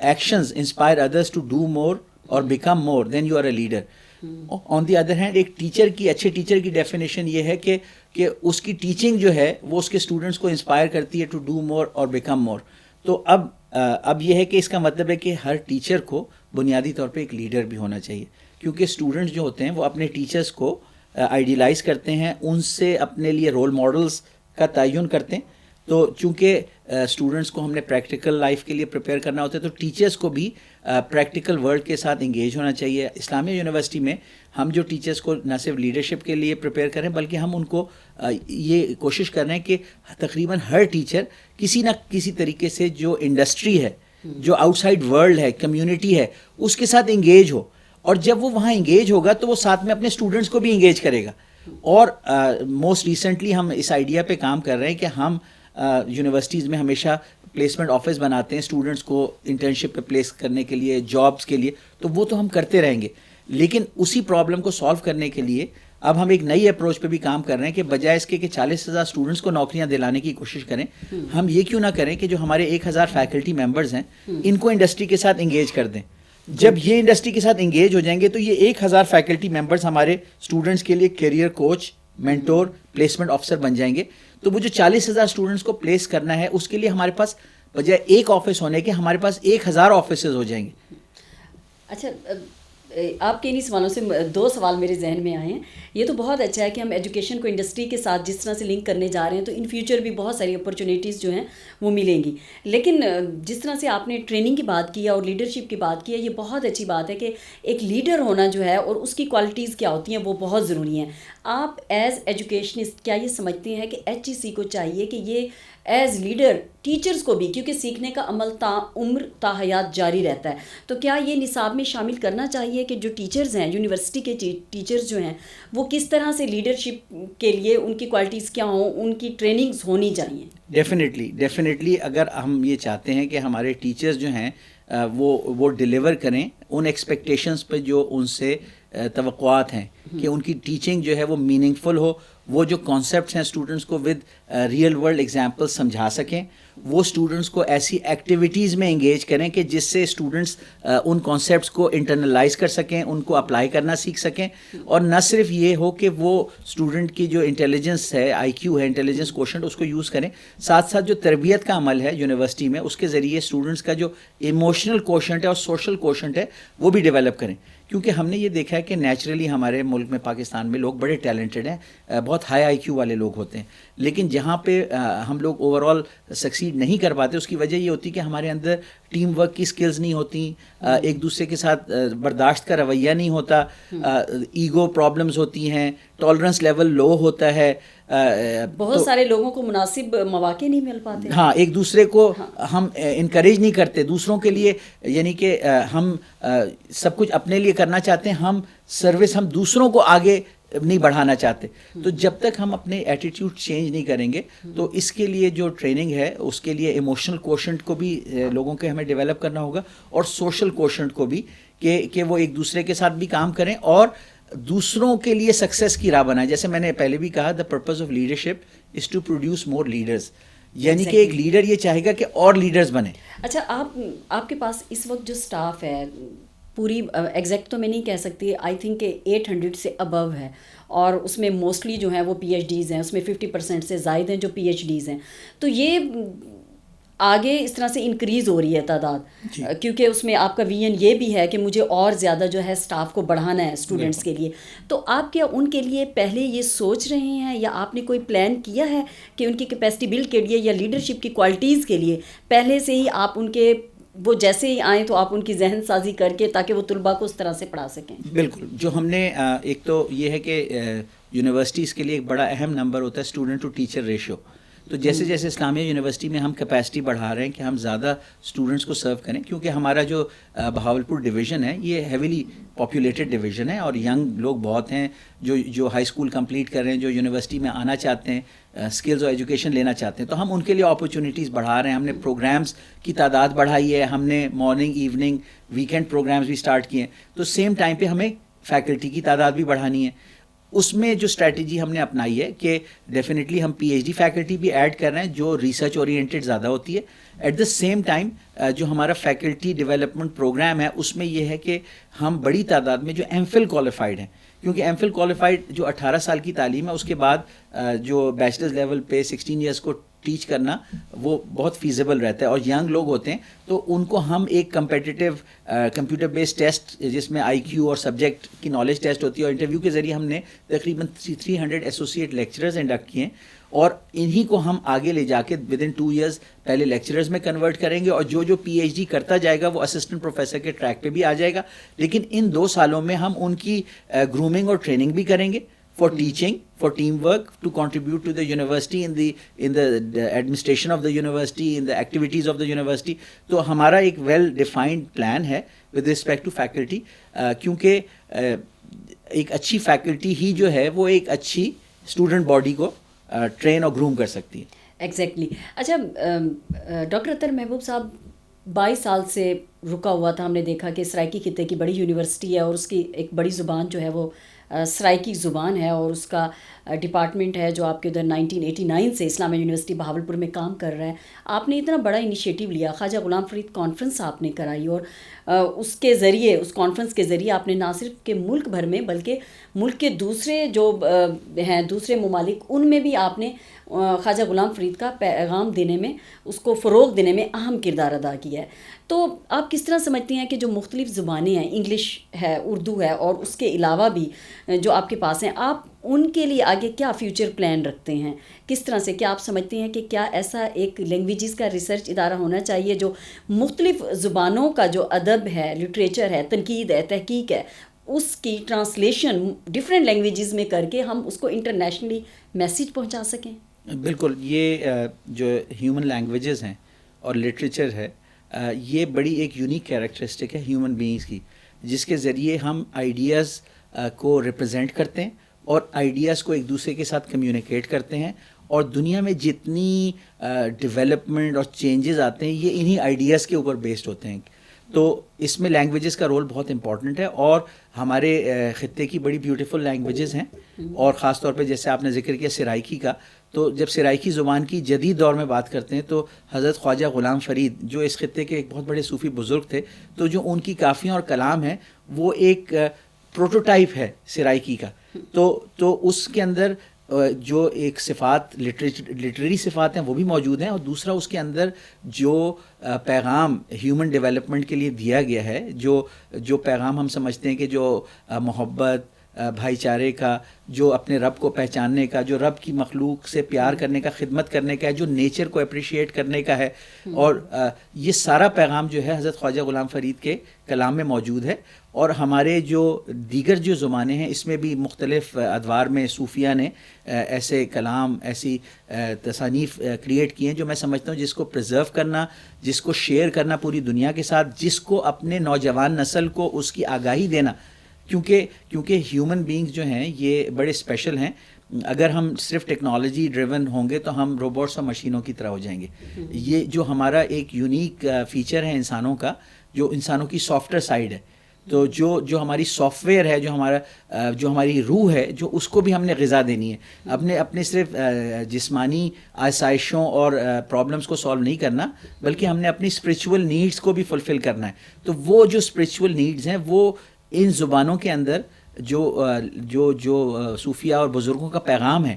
actions inspire others to do more or become more then you are a leader. On the other hand ایک ٹیچر کی, اچھے ٹیچر کی ڈیفینیشن یہ ہے کہ اس کی ٹیچنگ جو ہے وہ اس کے اسٹوڈنٹس کو انسپائر کرتی ہے ٹو ڈو مور اور بیکم مور. تو اب یہ ہے کہ اس کا مطلب ہے کہ ہر ٹیچر کو بنیادی طور پہ ایک لیڈر بھی ہونا چاہیے, کیونکہ اسٹوڈنٹس جو ہوتے ہیں وہ اپنے ٹیچرس کو آئیڈیلائز کرتے ہیں, ان سے اپنے لیے رول ماڈلس کا تعین کرتے ہیں. تو چونکہ اسٹوڈنٹس کو ہم نے پریکٹیکل لائف کے لیے پریپیئر کرنا ہوتا ہے تو ٹیچرس کو بھی پریکٹیکل ورلڈ کے ساتھ انگیج ہونا چاہیے. اسلامیہ یونیورسٹی میں ہم جو ٹیچرس کو نہ صرف لیڈرشپ کے لیے پریپیئر کریں بلکہ ہم ان کو یہ کوشش کر رہے ہیں کہ تقریباً ہر ٹیچر کسی نہ کسی طریقے سے جو انڈسٹری ہے, جو آؤٹ سائڈ ورلڈ ہے, کمیونٹی ہے, اس کے ساتھ انگیج ہو. اور جب وہ وہاں انگیج ہوگا تو وہ ساتھ میں اپنے اسٹوڈنٹس کو بھی انگیج کرے گا. اور موسٹ ریسنٹلی ہم اس آئیڈیا پہ کام کر رہے ہیں کہ ہم یونیورسٹیز میں ہمیشہ پلیسمنٹ آفس بناتے ہیں اسٹوڈنٹس کو انٹرنشپ پہ پلیس کرنے کے لیے, جابس کے لیے. تو وہ تو ہم کرتے رہیں گے, لیکن اسی پرابلم کو سالو کرنے کے لیے اب ہم ایک نئی اپروچ پہ بھی کام کر رہے ہیں کہ بجائے اس کے کہ 40,000 اسٹوڈنٹس کو نوکریاں دلانے کی کوشش کریں, ہم یہ کیوں نہ کریں کہ جو ہمارے 1,000 فیکلٹی ممبرز ہیں ان کو انڈسٹری کے ساتھ انگیج کر دیں. جب یہ انڈسٹری کے ساتھ انگیج ہو جائیں گے تو یہ 1,000 فیکلٹی ممبرز ہمارے اسٹوڈنٹس کے لیے career coach, mentor, placement officer بن جائیں گے. تو وہ جو 40,000 اسٹوڈنٹس کو پلیس کرنا ہے اس کے لیے ہمارے پاس بجائے ایک آفس ہونے کے ہمارے پاس 1,000 آفیسز ہو جائیں گے. اچھا, آپ کے انہی سوالوں سے 2 سوال میرے ذہن میں آئے ہیں. یہ تو بہت اچھا ہے کہ ہم ایجوکیشن کو انڈسٹری کے ساتھ جس طرح سے لنک کرنے جا رہے ہیں تو ان فیوچر بھی بہت ساری اپرچونیٹیز جو ہیں وہ ملیں گی. لیکن جس طرح سے آپ نے ٹریننگ کی بات کی ہے اور لیڈرشپ کی بات کی ہے, یہ بہت اچھی بات ہے کہ ایک لیڈر ہونا جو ہے اور اس کی کوالٹیز کیا ہوتی ہیں وہ بہت ضروری ہیں. آپ ایز ایجوکیشنسٹ کیا یہ سمجھتے ہیں کہ HEC کو چاہیے کہ یہ ایز لیڈر ٹیچرز کو بھی, کیونکہ سیکھنے کا عمل تا عمر تا حیات جاری رہتا ہے, تو کیا یہ نصاب میں شامل کرنا چاہیے کہ جو ٹیچرز ہیں, یونیورسٹی کے ٹیچرز جو ہیں, وہ کس طرح سے لیڈرشپ کے لیے ان کی کوالٹیز کیا ہوں, ان کی ٹریننگز ہونی چاہیے؟ ڈیفینیٹلی اگر ہم یہ چاہتے ہیں کہ ہمارے ٹیچرز جو ہیں وہ ڈیلیور کریں ان ایکسپیکٹیشنز پہ جو ان سے توقعات ہیں کہ ان کی ٹیچنگ جو ہے وہ میننگ فل ہو, وہ جو کانسیپٹس ہیں اسٹوڈنٹس کو ود ریئل ورلڈ ایگزامپل سمجھا سکیں, وہ اسٹوڈنٹس کو ایسی ایکٹیویٹیز میں انگیج کریں کہ جس سے اسٹوڈنٹس ان کانسیپٹس کو انٹرنلائز کر سکیں, ان کو اپلائی کرنا سیکھ سکیں. اور نہ صرف یہ ہو کہ وہ اسٹوڈنٹ کی جو انٹیلیجنس ہے, IQ ہے, انٹیلیجنس کوشنٹ, اس کو یوز کریں, ساتھ ساتھ جو تربیت کا عمل ہے یونیورسٹی میں اس کے ذریعے اسٹوڈنٹس کا جو ایموشنل کوشنٹ ہے اور سوشل کوشنٹ ہے وہ بھی ڈیولپ کریں. کیونکہ ہم نے یہ دیکھا ہے کہ نیچرلی ہمارے ملک میں, پاکستان میں, لوگ بڑے ٹیلنٹڈ ہیں, بہت ہائی IQ والے لوگ ہوتے ہیں, لیکن جہاں پہ ہم لوگ اوور آل سکسیڈ نہیں کر پاتے اس کی وجہ یہ ہوتی کہ ہمارے اندر ٹیم ورک کی سکلز نہیں ہوتی, ایک دوسرے کے ساتھ برداشت کا رویہ نہیں ہوتا, ایگو پرابلمز ہوتی ہیں, ٹالرنس لیول لو ہوتا ہے, بہت سارے لوگوں کو مناسب مواقع نہیں مل پاتے. ہاں, ایک دوسرے کو ہم انکریج نہیں کرتے دوسروں کے لیے, یعنی کہ ہم سب کچھ اپنے لیے کرنا چاہتے ہیں, ہم سروس ہم دوسروں کو آگے نہیں بڑھانا چاہتے. تو جب تک ہم اپنے ایٹیٹیوڈ چینج نہیں کریں گے تو اس کے لیے جو ٹریننگ ہے اس کے لیے ایموشنل کوشنٹ کو بھی لوگوں کے ہمیں ڈیولپ کرنا ہوگا, اور سوشل کوشنٹ کو بھی, کہ وہ ایک دوسرے کے ساتھ بھی کام کریں اور دوسروں کے لیے سکسیس کی راہ بنائیں. جیسے میں نے پہلے بھی کہا, the purpose of leadership is to produce more leaders, یعنی کہ ایک لیڈر یہ چاہے گا کہ اور لیڈرز بنیں. اچھا, آپ کے پاس اس وقت جو اسٹاف ہے, پوری ایگزیکٹ تو میں نہیں کہہ سکتی, آئی تھنک کہ 800 سے ابو ہے, اور اس میں موسٹلی جو ہیں وہ پی ایچ ڈیز ہیں, اس میں 50% سے زائد ہیں جو پی ایچ ڈیز ہیں. تو یہ آگے اس طرح سے انکریز ہو رہی ہے تعداد, کیونکہ اس میں آپ کا ویژن یہ بھی ہے کہ مجھے اور زیادہ جو ہے اسٹاف کو بڑھانا ہے اسٹوڈنٹس کے لیے. تو آپ کیا ان کے لیے پہلے یہ سوچ رہے ہیں, یا آپ نے کوئی پلان کیا ہے کہ ان کی کیپیسٹی بلڈ کے لیے یا لیڈرشپ کی کوالٹیز کے لیے پہلے سے ہی آپ ان کے, وہ جیسے ہی آئیں تو آپ ان کی ذہن سازی کر کے تاکہ وہ طلباء کو اس طرح سے پڑھا سکیں؟ بالکل, جو ہم نے ایک تو یہ ہے کہ یونیورسٹیز کے لیے ایک بڑا اہم نمبر ہوتا ہے اسٹوڈنٹ ٹو ٹیچر ریشو. تو جیسے جیسے اسلامیہ یونیورسٹی میں ہم کیپیسٹی بڑھا رہے ہیں کہ ہم زیادہ اسٹوڈنٹس کو سرو کریں, کیونکہ ہمارا جو بہاولپور ڈویژن ہے یہ ہیویلی پاپولیٹڈ ڈویژن ہے, اور ینگ لوگ بہت ہیں جو ہائی اسکول کمپلیٹ کر رہے ہیں, جو یونیورسٹی میں آنا چاہتے ہیں, اسکلز اور ایجوکیشن لینا چاہتے ہیں. تو ہم ان کے لیے اپرچونیٹیز بڑھا رہے ہیں. ہم نے پروگرامز کی تعداد بڑھائی ہے, ہم نے مارننگ ایوننگ ویکینڈ پروگرامز بھی اسٹارٹ کیے ہیں. تو سیم ٹائم پہ ہمیں فیکلٹی کی تعداد بھی بڑھانی ہے. اس میں جو اسٹریٹجی ہم نے اپنائی ہے کہ ڈیفینیٹلی ہم پی ایچ ڈی فیکلٹی بھی ایڈ کر رہے ہیں جو ریسرچ اورینٹیڈ زیادہ ہوتی ہے. ایٹ دا سیم ٹائم جو ہمارا فیکلٹی ڈیولپمنٹ پروگرام ہے اس میں یہ ہے کہ ہم بڑی تعداد میں جو ایم فل کوالیفائڈ ہیں, کیونکہ ایم فل کوالیفائڈ جو 18 سال کی تعلیم ہے اس کے بعد جو بیچلرز لیول پہ 16 ایئرس کو ٹیچ کرنا وہ بہت فیزیبل رہتا ہے, اور ینگ لوگ ہوتے ہیں تو ان کو ہم ایک کمپیٹیٹیو کمپیوٹر بیسڈ ٹیسٹ جس میں آئی کیو اور سبجیکٹ کی نالج ٹیسٹ ہوتی ہے, اور انٹرویو کے ذریعے ہم نے تقریباً 300 ایسوسیٹ لیکچررز انڈکٹ کیے ہیں, اور انہی کو ہم آگے لے جا کے ود ان 2 ایئرز پہلے لیکچررز میں کنورٹ کریں گے, اور جو پی ایچ ڈی کرتا جائے گا وہ اسسٹنٹ پروفیسر کے ٹریک پہ بھی آ جائے گا. لیکن ان 2 سالوں میں ہم ان کی گرومنگ اور ٹریننگ بھی کریں گے for teaching, for teamwork, to contribute to the university in the administration of the university, in the activities of the university. تو ہمارا ایک well defined plan ہے with respect to faculty, کیونکہ ایک اچھی فیکلٹی ہی جو ہے وہ ایک اچھی اسٹوڈنٹ باڈی کو ٹرین اور گروم کر سکتی ہے. ایگزیکٹلی. اچھا ڈاکٹر اطہر محبوب صاحب, 22 سال سے رکا ہوا تھا, ہم نے دیکھا کہ سرائکی خطے کی بڑی یونیورسٹی ہے اور اس کی ایک بڑی زبان جو ہے وہ سرائکی زبان ہے, اور اس کا ڈپارٹمنٹ ہے جو آپ کے ادھر 1989 سے اسلامیہ یونیورسٹی بہاولپور میں کام کر رہا ہے. آپ نے اتنا بڑا انیشیٹو لیا, خواجہ غلام فرید کانفرنس آپ نے کرائی, اور اس کے ذریعے, اس کانفرنس کے ذریعے آپ نے نہ صرف کہ ملک بھر میں بلکہ ملک کے دوسرے جو ہیں دوسرے ممالک ان میں بھی آپ نے خواجہ غلام فرید کا پیغام دینے میں, اس کو فروغ دینے میں اہم کردار ادا کیا ہے. تو آپ کس طرح سمجھتے ہیں کہ جو مختلف زبانیں ہیں, انگلش ہے, اردو ہے, اور اس کے علاوہ بھی جو آپ کے پاس ہیں, آپ ان کے لیے آگے کیا فیوچر پلان رکھتے ہیں؟ کس طرح سے, کیا آپ سمجھتے ہیں کہ کیا ایسا ایک لینگویجز کا ریسرچ ادارہ ہونا چاہیے جو مختلف زبانوں کا جو ادب ہے, لٹریچر ہے, تنقید ہے, تحقیق ہے, اس کی ٹرانسلیشن ڈفرینٹ لینگویجز میں کر کے ہم اس کو انٹرنیشنلی میسیج پہنچا سکیں؟ بالکل, یہ جو ہیومن لینگویجز ہیں اور لٹریچر ہے, یہ بڑی ایک یونیک کیریکٹرسٹک ہے ہیومن بینگز کی, جس کے ذریعے ہم آئیڈیاز کو ریپرزینٹ کرتے ہیں اور آئیڈیاز کو ایک دوسرے کے ساتھ کمیونیکیٹ کرتے ہیں, اور دنیا میں جتنی ڈیولپمنٹ اور چینجز آتے ہیں یہ انہی آئیڈیاز کے اوپر بیسڈ ہوتے ہیں. تو اس میں لینگویجز کا رول بہت امپورٹنٹ ہے, اور ہمارے خطے کی بڑی بیوٹیفل لینگویجز ہیں, اور خاص طور پہ جیسے آپ نے ذکر کیا سرائکی کا, تو جب سرائکی زبان کی جدید دور میں بات کرتے ہیں تو حضرت خواجہ غلام فرید جو اس خطے کے ایک بہت بڑے صوفی بزرگ تھے, تو جو ان کی کافیاں اور کلام ہیں وہ ایک پروٹوٹائپ ہے سرائکی کا. تو اس کے اندر جو ایک صفات لٹریری صفات ہیں وہ بھی موجود ہیں, اور دوسرا اس کے اندر جو پیغام ہیومن ڈیولپمنٹ کے لیے دیا گیا ہے, جو پیغام ہم سمجھتے ہیں کہ جو محبت, بھائی چارے کا, جو اپنے رب کو پہچاننے کا, جو رب کی مخلوق سے پیار کرنے کا, خدمت کرنے کا ہے, جو نیچر کو اپریشیٹ کرنے کا ہے, اور یہ سارا پیغام جو ہے حضرت خواجہ غلام فرید کے کلام میں موجود ہے. اور ہمارے جو دیگر جو زبانیں ہیں اس میں بھی مختلف ادوار میں صوفیہ نے ایسے کلام, ایسی تصانیف کریٹ کی ہیں جو میں سمجھتا ہوں جس کو پرزرو کرنا, جس کو شیئر کرنا پوری دنیا کے ساتھ, جس کو اپنے نوجوان نسل کو اس کی آگاہی دینا کیونکہ ہیومن بینگز جو ہیں یہ بڑے اسپیشل ہیں. اگر ہم صرف ٹیکنالوجی ڈریون ہوں گے تو ہم روبوٹس اور مشینوں کی طرح ہو جائیں گے. یہ جو ہمارا ایک یونیک فیچر ہے انسانوں کا, جو انسانوں کی سافٹ ویئر سائڈ ہے, تو جو ہماری سافٹ ویئر ہے, جو ہماری روح ہے, جو اس کو بھی ہم نے غذا دینی ہے. اپنے صرف جسمانی آسائشوں اور پرابلمس کو سالو نہیں کرنا, بلکہ ہم نے اپنی اسپریچول نیڈس کو بھی فلفل کرنا ہے. تو وہ جو اسپریچول نیڈس ہیں وہ ان زبانوں کے اندر جو صوفیہ اور بزرگوں کا پیغام ہے,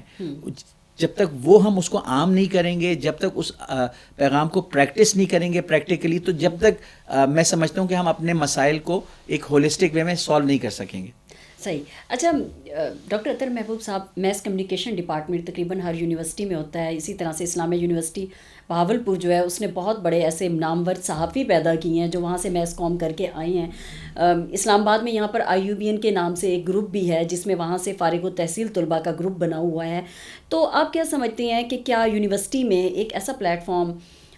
جب تک وہ ہم اس کو عام نہیں کریں گے, جب تک اس پیغام کو پریکٹس نہیں کریں گے پریکٹیکلی, تو جب تک میں سمجھتا ہوں کہ ہم اپنے مسائل کو ایک ہولسٹک وے میں سالو نہیں کر سکیں گے. صحیح. اچھا ڈاکٹر اطہر محبوب صاحب, میس کمیونیکیشن ڈپارٹمنٹ تقریباً ہر یونیورسٹی میں ہوتا ہے. اسی طرح سے اسلامیہ یونیورسٹی بہاولپور جو ہے اس نے بہت بڑے ایسے نامور صحافی پیدا کیے ہیں جو وہاں سے میس کام کر کے آئے ہیں. اسلام آباد میں یہاں پر IUBN کے نام سے ایک گروپ بھی ہے جس میں وہاں سے فارغ التحصیل طلباء کا گروپ بنا ہوا ہے. تو آپ کیا سمجھتے ہیں کہ کیا یونیورسٹی میں ایک ایسا پلیٹ فارم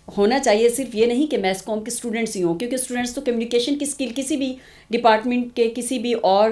ہونا چاہیے, صرف یہ نہیں کہ میس کام کے اسٹوڈنٹس ہی ہوں, کیونکہ اسٹوڈنٹس تو کمیونیکیشن کی اسکل کسی بھی ڈپارٹمنٹ کے کسی بھی اور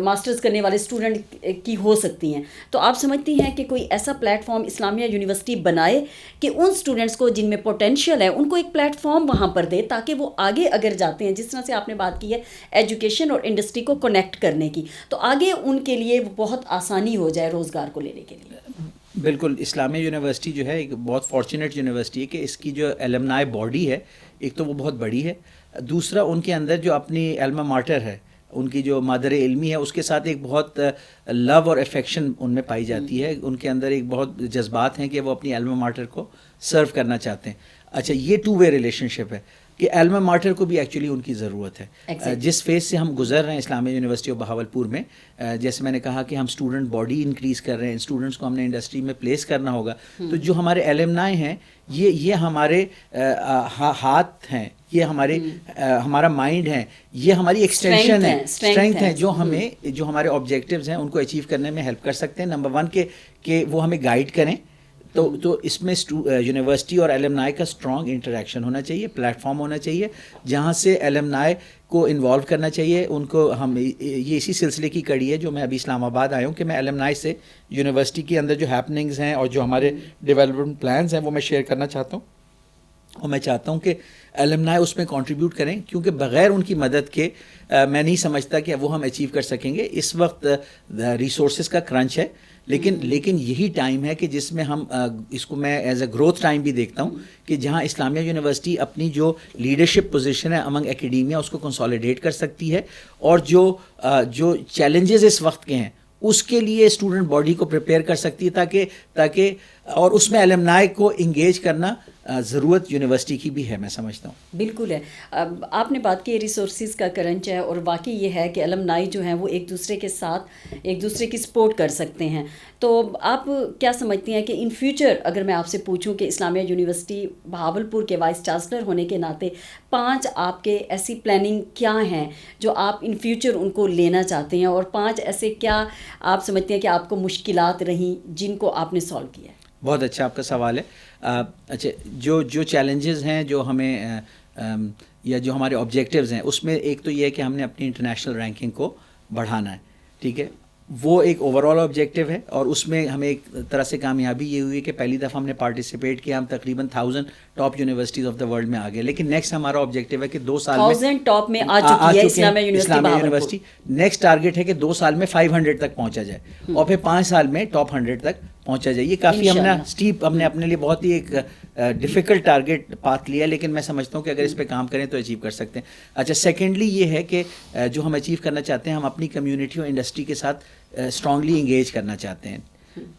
ماسٹرز کرنے والے اسٹوڈنٹ کی ہو سکتی ہیں. تو آپ سمجھتی ہیں کہ کوئی ایسا پلیٹ فارم اسلامیہ یونیورسٹی بنائے کہ ان اسٹوڈنٹس کو جن میں پوٹینشیل ہے ان کو ایک پلیٹ فارم وہاں پر دے, تاکہ وہ آگے اگر جاتے ہیں, جس طرح سے آپ نے بات کی ہے ایجوکیشن اور انڈسٹری کو کنیکٹ کرنے کی, تو آگے ان کے لیے بہت آسانی ہو جائے روزگار کو لینے کے لیے. بالکل. اسلامیہ یونیورسٹی جو ہے ایک بہت فارچونیٹ یونیورسٹی ہے کہ اس کی جو ایلمنائی باڈی ہے, ایک تو وہ بہت بڑی ہے, دوسرا ان کے اندر جو اپنی الما ماٹر ہے, ان کی جو مادر علمی ہے, اس کے ساتھ ایک بہت لو اور افیکشن ان میں پائی جاتی ہے. ان کے اندر ایک بہت جذبات ہیں کہ وہ اپنی الما ماٹر کو سرو کرنا چاہتے ہیں. اچھا, یہ 2 وے ریلیشن شپ ہے کہ الما ماٹر کو بھی ایکچولی ان کی ضرورت ہے. جس فیز سے ہم گزر رہے ہیں اسلامیہ یونیورسٹی آف بہاولپور میں, جیسے میں نے کہا کہ ہم اسٹوڈنٹ باڈی انکریز کر رہے ہیں, اسٹوڈنٹس کو ہم نے انڈسٹری میں پلیس کرنا ہوگا, تو جو ہمارے ایلمنائی ہیں یہ ہمارے ہاتھ ہیں, یہ ہمارا مائنڈ ہے, یہ ہماری ایکسٹینشن ہے, اسٹرینتھ ہے, جو ہمارے آبجیکٹیوز ہیں ان کو اچیو کرنے میں ہیلپ کر سکتے ہیں. نمبر 1 کہ وہ ہمیں گائیڈ کریں. تو اس میں یونیورسٹی اور ایلمنائی کا اسٹرانگ انٹریکشن ہونا چاہیے, پلیٹ فارم ہونا چاہیے جہاں سے ایلمنائی کو انوالو کرنا چاہیے. ان کو ہم یہ اسی سلسلے کی کڑی ہے جو میں ابھی اسلام آباد آیا ہوں کہ میں ایلمنائی سے یونیورسٹی کے اندر جو ہیپننگز ہیں اور جو ہمارے ڈیولپمنٹ پلانز ہیں وہ میں شیئر کرنا چاہتا ہوں. اور میں چاہتا ہوں کہ ایلمنائی اس میں کنٹریبیوٹ کریں, کیونکہ بغیر ان کی مدد کے میں نہیں سمجھتا کہ وہ ہم اچیو کر سکیں گے. اس وقت ریسورسز کا کرنچ ہے, لیکن یہی ٹائم ہے کہ جس میں ہم اس کو میں ایز اے گروتھ ٹائم بھی دیکھتا ہوں کہ جہاں اسلامیہ یونیورسٹی اپنی جو لیڈرشپ پوزیشن ہے امنگ ایکیڈیمیا اس کو کنسالیڈیٹ کر سکتی ہے, اور جو چیلنجز اس وقت کے ہیں اس کے لیے اسٹوڈنٹ باڈی کو پریپیئر کر سکتی ہے, تاکہ اور اس میں ایلمنائی کو انگیج کرنا ضرورت یونیورسٹی کی بھی ہے, میں سمجھتا ہوں. بالکل ہے. آپ نے بات کی ریسورسز کا کرنچ ہے, اور واقعی یہ ہے کہ المنائی جو ہیں وہ ایک دوسرے کے ساتھ ایک دوسرے کی سپورٹ کر سکتے ہیں. تو آپ کیا سمجھتی ہیں کہ ان فیوچر اگر میں آپ سے پوچھوں کہ اسلامیہ یونیورسٹی بہاولپور کے وائس چانسلر ہونے کے ناطے 5 آپ کے ایسی پلاننگ کیا ہیں جو آپ ان فیوچر ان کو لینا چاہتے ہیں, اور 5 ایسے کیا آپ سمجھتے ہیں کہ آپ کو مشکلات رہیں جن کو آپ نے سالو کیا ہے؟ بہت اچھا آپ کا سوال ہے. اچھا, جو چیلنجز ہیں جو ہمیں یا جو ہمارے آبجیکٹیوز ہیں, اس میں ایک تو یہ ہے کہ ہم نے اپنی انٹرنیشنل رینکنگ کو بڑھانا ہے. ٹھیک ہے, وہ ایک اوور آل آبجیکٹیو ہے, اور اس میں ہمیں ایک طرح سے کامیابی یہ ہوئی ہے کہ پہلی دفعہ ہم نے پارٹیسپیٹ کیا, ہم تقریباً 1000 top universities of the world میں آ گئے. لیکن نیکسٹ ہمارا آبجیکٹیو ہے کہ 2 سال میں 1000 ٹاپ میں آ چکی ہے اسلامیہ یونیورسٹی. نیکسٹ ٹارگیٹ ہے کہ 2 سال میں 500 تک پہنچا جائے, اور پھر 5 سال میں ٹاپ 100 تک پہنچا جائے. یہ کافی ہم نے اسٹیپ, ہم نے اپنے لیے بہت ہی ایک ڈیفیکلٹ ٹارگیٹ پاتھ لیا, لیکن میں سمجھتا ہوں کہ اگر اس پہ کام کریں تو اچیو کر سکتے ہیں. اچھا, سیکنڈلی یہ ہے کہ جو ہم اچیو کرنا چاہتے ہیں, ہم اپنی کمیونٹی اور انڈسٹری کے ساتھ اسٹرانگلی انگیج کرنا چاہتے ہیں.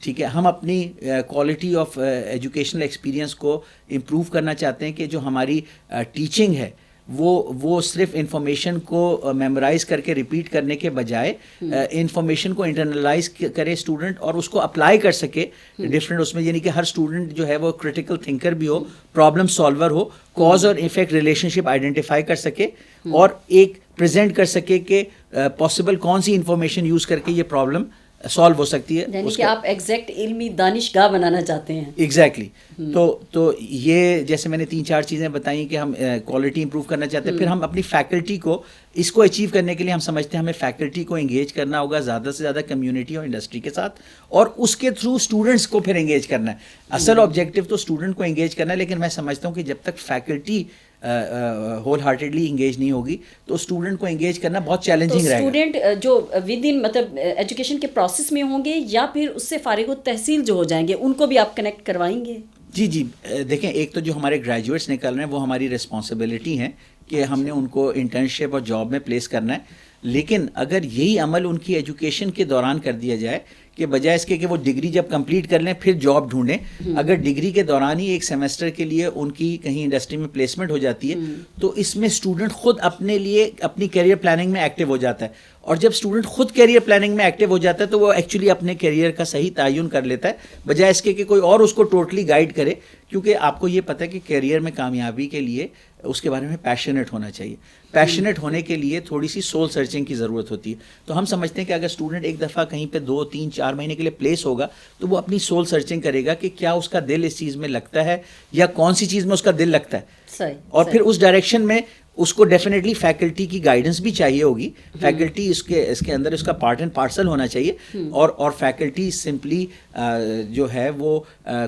ٹھیک ہے, ہم اپنی کوالٹی آف ایجوکیشنل ایکسپیرینس کو امپروو کرنا چاہتے ہیں کہ جو ہماری ٹیچنگ ہے وہ صرف انفارمیشن کو میمورائز کر کے ریپیٹ کرنے کے بجائے انفارمیشن کو انٹرنلائز کرے اسٹوڈنٹ, اور اس کو اپلائی کر سکے ڈفرینٹ اس میں, یعنی کہ ہر اسٹوڈنٹ جو ہے وہ کریٹیکل تھنکر بھی ہو, پرابلم سالور ہو, کاز اور افیکٹ ریلیشن شپ آئیڈینٹیفائی کر سکے, اور ایک پریزنٹ کر سکے کہ پاسبل کون سی انفارمیشن یوز کر کے یہ پرابلم سالو ہو سکتی ہے. یعنی کہ آپ ایگزیکٹ علمی دانشگاہ بنانا چاہتے ہیں. ایگزیکٹلی. تو یہ جیسے میں نے 3-4 چیزیں بتائیں کہ ہم کوالٹی امپروو کرنا چاہتے ہیں. پھر ہم اپنی فیکلٹی کو اس کو اچیو کرنے کے لیے ہم سمجھتے ہیں ہمیں فیکلٹی کو انگیج کرنا ہوگا زیادہ سے زیادہ کمیونٹی اور انڈسٹری کے ساتھ, اور اس کے تھرو اسٹوڈنٹس کو پھر انگیج کرنا ہے. اصل آبجیکٹیو تو اسٹوڈنٹ کو انگیج کرنا ہے, لیکن میں سمجھتا ہوں کہ جب تک فیکلٹی ہول ہارٹیڈلی انگیج نہیں ہوگی تو اسٹوڈنٹ کو انگیج کرنا بہت چیلنجنگ رہے گا. اسٹوڈنٹ جو ود ان مطلب ایجوکیشن کے پروسیس میں ہوں گے یا پھر اس سے فارغ التحصیل جو ہو جائیں گے, ان کو بھی آپ کنیکٹ کروائیں گے؟ جی دیکھیں, ایک تو جو ہمارے گریجویٹس نکل رہے ہیں وہ ہماری رسپانسبلٹی ہے کہ ہم نے ان کو انٹرنشپ اور جاب میں پلیس کرنا ہے. لیکن اگر یہی عمل ان کی ایجوکیشن کے دوران کر دیا جائے کہ بجائے اس کے کہ وہ ڈگری جب کمپلیٹ کر لیں پھر جاب ڈھونڈیں, اگر ڈگری کے دوران ہی ایک سیمسٹر کے لیے ان کی کہیں انڈسٹری میں پلیسمنٹ ہو جاتی ہے تو اس میں اسٹوڈنٹ خود اپنے لیے اپنی کیریئر پلاننگ میں ایکٹیو ہو جاتا ہے. اور جب اسٹوڈنٹ خود کیریئر پلاننگ میں ایکٹیو ہو جاتا ہے تو وہ ایکچولی اپنے کیریئر کا صحیح تعین کر لیتا ہے, بجائے اس کے کہ کوئی اور اس کو ٹوٹلی گائیڈ کرے. کیونکہ آپ کو یہ پتہ ہے کہ کیریئر میں کامیابی کے لیے اس کے بارے میں پیشنیٹ ہونا چاہیے. پیشنیٹ ہونے کے لیے تھوڑی سی سول سرچنگ کی ضرورت ہوتی ہے. تو ہم سمجھتے ہیں کہ اگر اسٹوڈنٹ ایک دفعہ کہیں پہ 2-3-4 مہینے کے لیے پلیس ہوگا تو وہ اپنی سول سرچنگ کرے گا کہ کیا اس کا دل اس چیز میں لگتا ہے یا کون سی چیز میں اس کا دل لگتا ہے, اور پھر اس ڈائریکشن میں اس کو ڈیفینیٹلی فیکلٹی کی گائیڈنس بھی چاہیے ہوگی. فیکلٹی اس کے اندر اس کا پارٹ اینڈ پارسل ہونا چاہیے, اور فیکلٹی سمپلی جو ہے وہ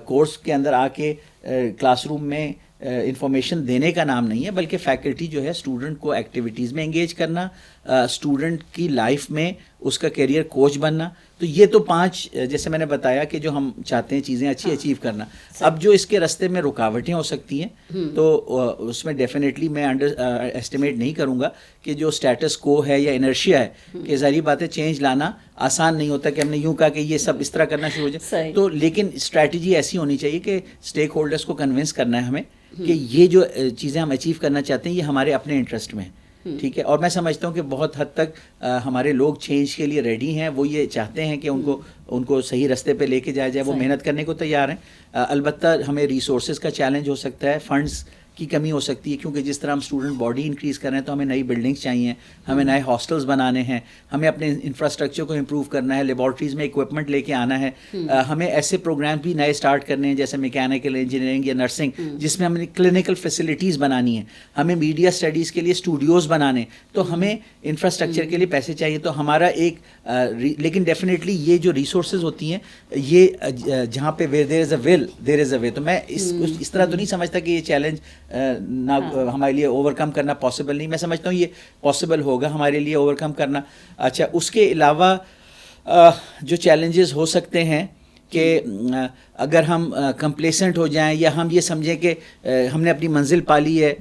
کورس کے اندر آ کے کلاس روم میں انفارمیشن دینے کا نام نہیں ہے, بلکہ فیکلٹی جو ہے اسٹوڈنٹ کو ایکٹیویٹیز میں انگیج کرنا, اسٹوڈنٹ کی لائف میں اس کا کیریئر کوچ بننا. تو یہ تو 5 جیسے میں نے بتایا کہ جو ہم چاہتے ہیں چیزیں اچھی اچیو کرنا. اب جو اس کے راستے میں رکاوٹیں ہو سکتی ہیں تو اس میں ڈیفینیٹلی میں ایسٹیمیٹ نہیں کروں گا کہ جو اسٹیٹس کو ہے یا انرشیا ہے, کہ ظاہری بات ہے چینج لانا آسان نہیں ہوتا کہ ہم نے یوں کہا کہ یہ سب اس طرح کرنا شروع ہو جائے. تو لیکن اسٹریٹجی ایسی ہونی چاہیے کہ اسٹیک ہولڈرس کو کنونس کرنا ہے ہمیں کہ یہ جو چیزیں ہم اچیو کرنا چاہتے ہیں یہ ہمارے اپنے انٹرسٹ میں ہیں. ٹھیک ہے, اور میں سمجھتا ہوں کہ بہت حد تک ہمارے لوگ چینج کے لیے ریڈی ہیں. وہ یہ چاہتے ہیں کہ ان کو صحیح راستے پہ لے کے جایا جائے, وہ محنت کرنے کو تیار ہیں. البتہ ہمیں ریسورسز کا چیلنج ہو سکتا ہے, فنڈز کی کمی ہو سکتی ہے, کیونکہ جس طرح ہم اسٹوڈنٹ باڈی انکریز کر رہے ہیں تو ہمیں نئی بلڈنگس چاہیے, ہمیں نئے ہاسٹلس بنانے ہیں, ہمیں اپنے انفراسٹرکچر کو امپروو کرنا ہے, لیبارٹریز میں اکوپمنٹ لے کے آنا ہے, ہمیں ایسے پروگرام بھی نئے اسٹارٹ کرنے ہیں جیسے میکینیکل انجینئرنگ یا نرسنگ جس میں ہم نے کلینکل فیسلٹیز بنانی ہیں, ہمیں میڈیا اسٹڈیز کے لیے اسٹوڈیوز بنانے, تو ہمیں انفراسٹرکچر کے لیے پیسے چاہیے. تو ہمارا ایک لیکن ڈیفینیٹلی یہ جو ریسورسز ہوتی ہیں یہ جہاں پہ ویئر دیر از اے ول دیر از اے وے. تو میں اس طرح تو نہیں سمجھتا کہ یہ چیلنج نہ ہمارے لیے اوور کم کرنا پاسبل نہیں. میں سمجھتا ہوں یہ پاسبل ہوگا ہمارے لیے اوور کم کرنا. اچھا, اس کے علاوہ جو چیلنجز ہو سکتے ہیں کہ اگر ہم کمپلیسنٹ ہو جائیں یا ہم یہ سمجھیں کہ ہم نے اپنی منزل پا لی ہے,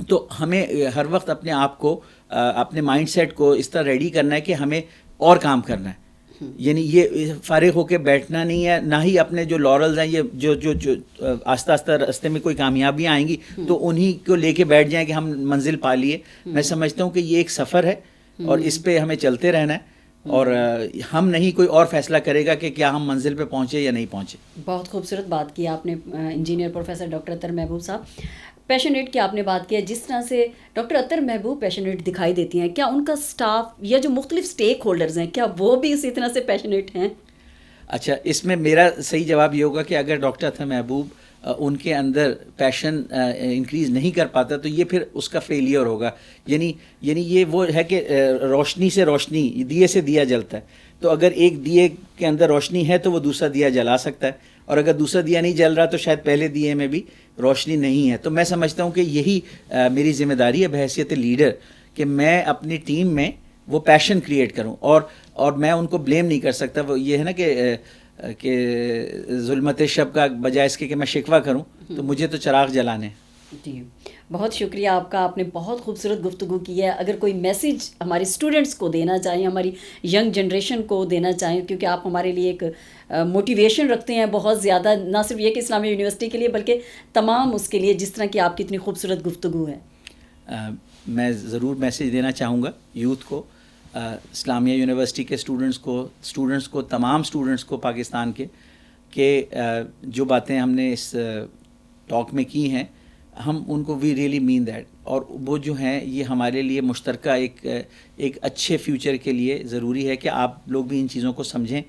تو ہمیں ہر وقت اپنے آپ کو اپنے مائنڈ سیٹ کو اس طرح ریڈی کرنا ہے کہ ہمیں اور کام کرنا ہے. یعنی یہ فارغ ہو کے بیٹھنا نہیں ہے, نہ ہی اپنے جو لورلز ہیں یہ جو آہستہ آہستہ راستے میں کوئی کامیابیاں آئیں گی تو انہی کو لے کے بیٹھ جائیں کہ ہم منزل پا لیے. میں سمجھتا ہوں کہ یہ ایک سفر ہے اور اس پہ ہمیں چلتے رہنا ہے, اور ہم نہیں کوئی اور فیصلہ کرے گا کہ کیا ہم منزل پہ پہنچے یا نہیں پہنچے. بہت خوبصورت بات کی آپ نے انجینئر پروفیسر ڈاکٹر اطہر محبوب صاحب. پیشنیٹ کی آپ نے بات کیا, جس طرح سے ڈاکٹر اطہر محبوب پیشنیٹ دکھائی دیتی ہیں, کیا ان کا اسٹاف یا جو مختلف اسٹیک ہولڈرز ہیں کیا وہ بھی اسی طرح سے پیشنیٹ ہیں؟ اچھا, اس میں میرا صحیح جواب یہ ہوگا کہ اگر ڈاکٹر اطہر محبوب ان کے اندر پیشن انکریز نہیں کر پاتا تو یہ پھر اس کا فیلئر ہوگا. یعنی یہ وہ ہے کہ روشنی سے روشنی, دیے سے دیا جلتا ہے. تو اگر ایک دیے کے اندر روشنی ہے تو وہ دوسرا دیا جلا سکتا ہے, اور اگر دوسرا دیا نہیں جل رہا تو شاید پہلے دیے میں بھی روشنی نہیں ہے. تو میں سمجھتا ہوں کہ یہی میری ذمہ داری ہے بحیثیت لیڈر کہ میں اپنی ٹیم میں وہ پیشن کریٹ کروں, اور میں ان کو بلیم نہیں کر سکتا. وہ یہ ہے نا کہ ظلمت شب کا بجائے اس کے کہ میں شکوہ کروں, تو مجھے تو چراغ جلانے. جی بہت شکریہ آپ کا, آپ نے بہت خوبصورت گفتگو کی ہے. اگر کوئی میسیج ہمارے اسٹوڈنٹس کو دینا چاہیں, ہماری ینگ جنریشن کو دینا چاہیں, کیونکہ آپ ہمارے لیے ایک موٹیویشن رکھتے ہیں بہت زیادہ, نہ صرف یہ کہ اسلامیہ یونیورسٹی کے لیے بلکہ تمام اس کے لیے, جس طرح کی آپ کی اتنی خوبصورت گفتگو ہے. میں ضرور میسیج دینا چاہوں گا یوتھ کو, اسلامیہ یونیورسٹی کے اسٹوڈنٹس کو تمام اسٹوڈنٹس کو پاکستان کے, کہ جو باتیں ہم نے اس ٹاک میں کی ہیں ہم ان کو وی ریئلی مین دیٹ. اور وہ جو ہیں یہ ہمارے لیے مشترکہ ایک اچھے فیوچر کے لیے ضروری ہے کہ آپ لوگ بھی ان چیزوں کو سمجھیں.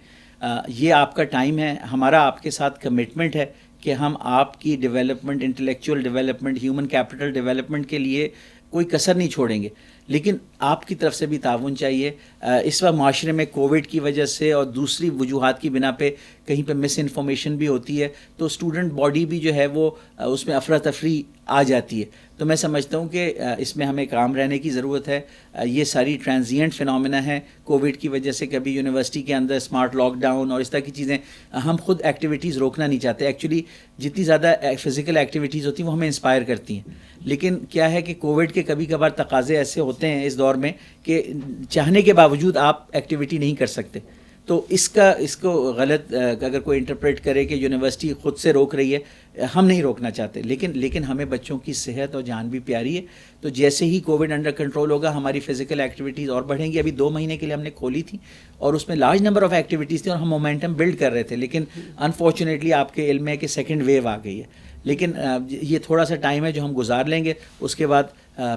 یہ آپ کا ٹائم ہے, ہمارا آپ کے ساتھ کمٹمنٹ ہے کہ ہم آپ کی development, intellectual development, human capital development کے لیے کوئی کسر نہیں چھوڑیں گے, لیکن آپ کی طرف سے بھی تعاون چاہیے. اس وقت معاشرے میں کووڈ کی وجہ سے اور دوسری وجوہات کی بنا پہ کہیں پہ مس انفارمیشن بھی ہوتی ہے, تو اسٹوڈنٹ باڈی بھی جو ہے وہ اس میں افراتفری آ جاتی ہے. تو میں سمجھتا ہوں کہ اس میں ہمیں کام رہنے کی ضرورت ہے. یہ ساری ٹرانزینٹ فنامنا ہیں کووڈ کی وجہ سے, کبھی یونیورسٹی کے اندر اسمارٹ لاک ڈاؤن اور اس طرح کی چیزیں. ہم خود ایکٹیویٹیز روکنا نہیں چاہتے, ایکچولی جتنی زیادہ فزیکل ایکٹیویٹیز ہوتی ہیں وہ ہمیں انسپائر کرتی ہیں, لیکن کیا ہے کہ کووڈ کے کبھی کبھار تقاضے ایسے ہوتے ہیں اس دور میں کہ چاہنے کے باوجود آپ ایکٹیویٹی نہیں کر سکتے. تو اس کو غلط اگر کوئی انٹرپریٹ کرے کہ یونیورسٹی خود سے روک رہی ہے, ہم نہیں روکنا چاہتے, لیکن ہمیں بچوں کی صحت اور جان بھی پیاری ہے. تو جیسے ہی کووڈ انڈر کنٹرول ہوگا ہماری فزیکل ایکٹیویٹیز اور بڑھیں گی. ابھی 2 مہینے کے لیے ہم نے کھولی تھی اور اس میں لارج نمبر آف ایکٹیویٹیز تھیں اور ہم مومنٹم بلڈ کر رہے تھے, لیکن انفارچونیٹلی آپ کے علم ہے کہ سیکنڈ ویو آ گئی ہے. لیکن یہ تھوڑا سا ٹائم ہے جو ہم گزار لیں گے, اس کے بعد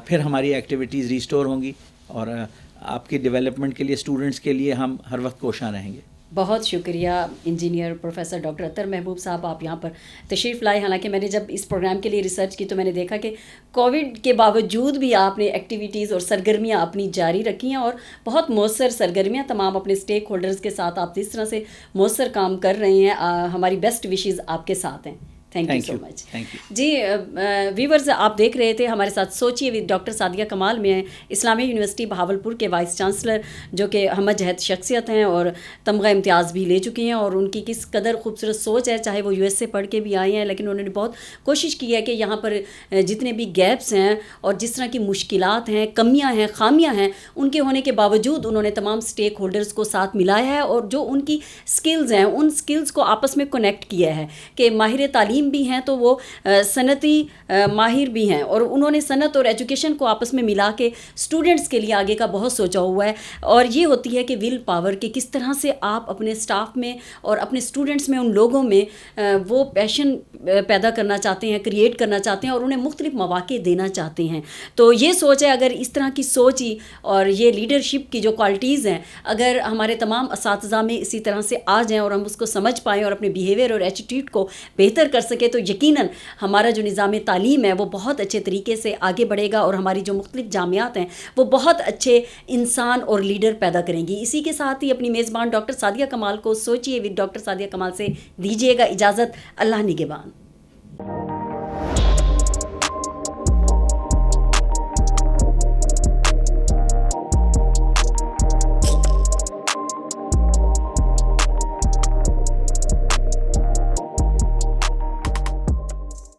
پھر ہماری ایکٹیویٹیز ریسٹور ہوں گی اور آپ کی ڈیولپمنٹ کے لیے, اسٹوڈنٹس کے لیے ہم ہر وقت کوشاں رہیں گے. بہت شکریہ انجینئر پروفیسر ڈاکٹر اطہر محبوب صاحب, آپ یہاں پر تشریف لائے. حالانکہ میں نے جب اس پروگرام کے لیے ریسرچ کی تو میں نے دیکھا کہ کووڈ کے باوجود بھی آپ نے ایکٹیویٹیز اور سرگرمیاں اپنی جاری رکھی ہیں, اور بہت مؤثر سرگرمیاں تمام اپنے اسٹیک ہولڈرز کے ساتھ آپ جس طرح سے مؤثر کام کر رہے ہیں. ہماری بیسٹ وشیز آپ کے ساتھ ہیں. Thank you so much. جی ویورز, آپ دیکھ رہے تھے ہمارے ساتھ سوچیے ود ڈاکٹر سعدیہ کمال میں ہیں, اسلامیہ یونیورسٹی بہاولپور کے وائس چانسلر, جو کہ ہمہ جہت شخصیت ہیں اور تمغہ امتیاز بھی لے چکی ہیں. اور ان کی کس قدر خوبصورت سوچ ہے, چاہے وہ US سے پڑھ کے بھی آئی ہیں, لیکن انہوں نے بہت کوشش کی ہے کہ یہاں پر جتنے بھی گیپس ہیں اور جس طرح کی مشکلات ہیں, کمیاں ہیں, خامیاں ہیں, ان کے ہونے کے باوجود انہوں نے تمام اسٹیک ہولڈرز کو ساتھ ملایا ہے, اور جو ان کی اسکلز ہیں ان اسکلز کو آپس میں کنیکٹ کیا ہے. کہ ماہر تعلیم بھی ہیں تو وہ صنعتی ماہر بھی ہیں, اور انہوں نے صنعت اور ایجوکیشن کو آپس میں ملا کے اسٹوڈنٹس کے لیے آگے کا بہت سوچا ہوا ہے. اور یہ ہوتی ہے کہ ول پاور کہ کس طرح سے آپ اپنے اسٹاف میں اور اپنے اسٹوڈنٹس میں, ان لوگوں میں وہ پیشن پیدا کرنا چاہتے ہیں, کریٹ کرنا چاہتے ہیں, اور انہیں مختلف مواقع دینا چاہتے ہیں. تو یہ سوچ ہے, اگر اس طرح کی سوچ ہی اور یہ لیڈرشپ کی جو کوالٹیز ہیں اگر ہمارے تمام اساتذہ میں اسی طرح سے آ جائیں اور ہم اس کو سمجھ پائیں اور اپنے بیہیویئر اور ایٹیٹیوڈ کو بہتر کر سکیں, تو یقیناً ہمارا جو نظام تعلیم ہے وہ بہت اچھے طریقے سے آگے بڑھے گا, اور ہماری جو مختلف جامعات ہیں وہ بہت اچھے انسان اور لیڈر پیدا کریں گی. اسی کے ساتھ ہی اپنی میزبان ڈاکٹر سعدیہ کمال کو سوچیے ود ڈاکٹر سعدیہ کمال سے دیجیے گا اجازت. اللہ نگہبان.